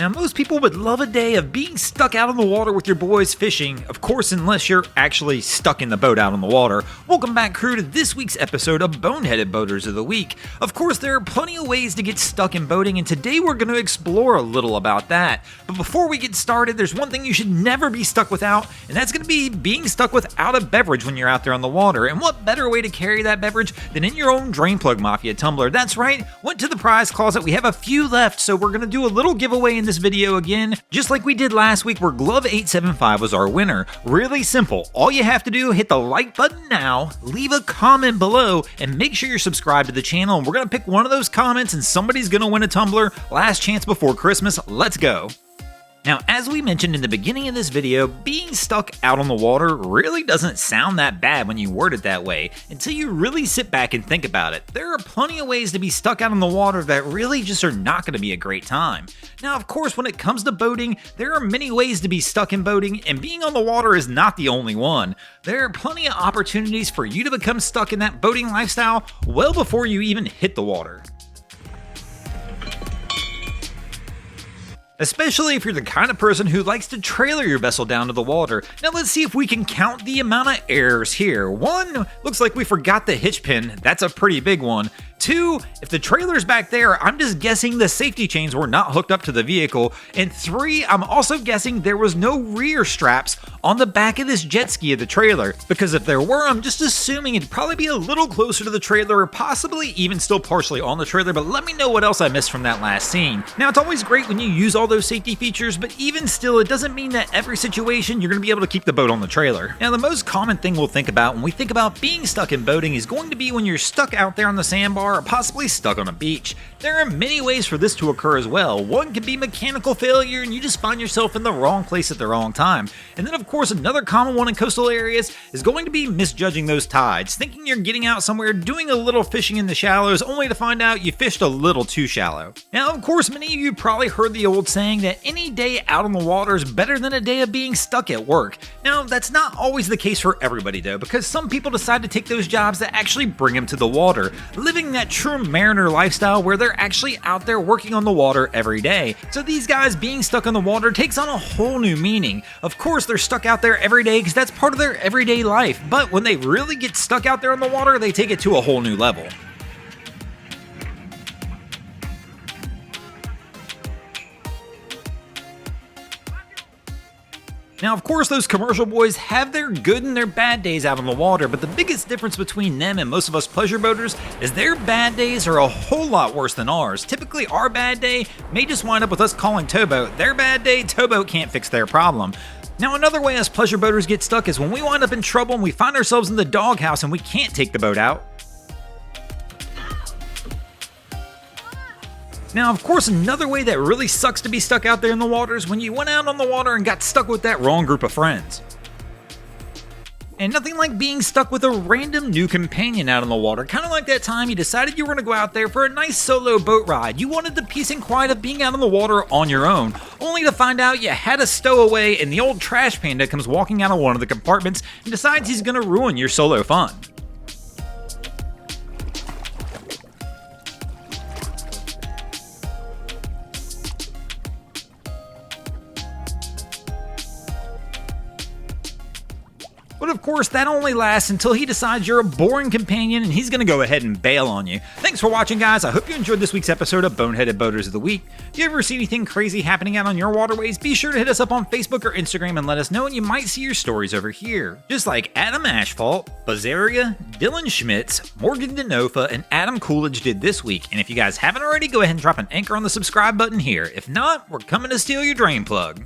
Now, most people would love a day of being stuck out on the water with your boys fishing, of course, unless you're actually stuck in the boat out on the water. Welcome back, crew, to this week's episode of Boneheaded Boaters of the Week. Of course, there are plenty of ways to get stuck in boating, and today we're going to explore a little about that. But before we get started, there's one thing you should never be stuck without, and that's going to be being stuck without a beverage when you're out there on the water. And what better way to carry that beverage than in your own Drain Plug Mafia tumbler? That's right, went to the prize closet. We have a few left, so we're going to do a little giveaway in this video again, just like we did last week where Glove875 was our winner. Really simple. All you have to do, hit the like button now, leave a comment below, and make sure you're subscribed to the channel. And we're going to pick one of those comments and somebody's going to win a tumbler. Last chance before Christmas. Let's go. Now, as we mentioned in the beginning of this video, being stuck out on the water really doesn't sound that bad when you word it that way, until you really sit back and think about it. There are plenty of ways to be stuck out on the water that really just are not going to be a great time. Now, of course, when it comes to boating, there are many ways to be stuck in boating, and being on the water is not the only one. There are plenty of opportunities for you to become stuck in that boating lifestyle well before you even hit the water. Especially if you're the kind of person who likes to trailer your vessel down to the water. Now let's see if we can count the amount of errors here. 1, looks like we forgot the hitch pin. That's a pretty big one. 2, if the trailer's back there, I'm just guessing the safety chains were not hooked up to the vehicle. And 3, I'm also guessing there was no rear straps on the back of this jet ski of the trailer. Because if there were, I'm just assuming it'd probably be a little closer to the trailer, or possibly even still partially on the trailer. But let me know what else I missed from that last scene. Now, it's always great when you use all those safety features, but even still, it doesn't mean that every situation you're going to be able to keep the boat on the trailer. Now, the most common thing we'll think about when we think about being stuck in boating is going to be when you're stuck out there on the sandbar, or possibly stuck on a beach. There are many ways for this to occur as well. One could be mechanical failure and you just find yourself in the wrong place at the wrong time. And then of course another common one in coastal areas is going to be misjudging those tides, thinking you're getting out somewhere, doing a little fishing in the shallows, only to find out you fished a little too shallow. Now of course many of you probably heard the old saying that any day out on the water is better than a day of being stuck at work. Now that's not always the case for everybody though, because some people decide to take those jobs that actually bring them to the water, living that true mariner lifestyle where they're actually out there working on the water every day. So these guys being stuck on the water takes on a whole new meaning. Of course they're stuck out there every day because that's part of their everyday life, but when they really get stuck out there on the water, they take it to a whole new level. Now, of course, those commercial boys have their good and their bad days out on the water, but the biggest difference between them and most of us pleasure boaters is their bad days are a whole lot worse than ours. Typically, our bad day may just wind up with us calling towboat. Their bad day, towboat can't fix their problem. Now, another way us pleasure boaters get stuck is when we wind up in trouble and we find ourselves in the doghouse and we can't take the boat out. Now, of course, another way that really sucks to be stuck out there in the water is when you went out on the water and got stuck with that wrong group of friends. And nothing like being stuck with a random new companion out on the water, kind of like that time you decided you were going to go out there for a nice solo boat ride. You wanted the peace and quiet of being out on the water on your own, only to find out you had a stowaway and the old trash panda comes walking out of one of the compartments and decides he's going to ruin your solo fun. But of course, that only lasts until he decides you're a boring companion and he's going to go ahead and bail on you. Thanks for watching, guys. I hope you enjoyed this week's episode of Boneheaded Boaters of the Week. If you ever see anything crazy happening out on your waterways, be sure to hit us up on Facebook or Instagram and let us know, and you might see your stories over here. Just like Adam Ashfalt, Bazaria, Dylan Schmitz, Morgan Denofa, and Adam Coolidge did this week. And if you guys haven't already, go ahead and drop an anchor on the subscribe button here. If not, we're coming to steal your drain plug.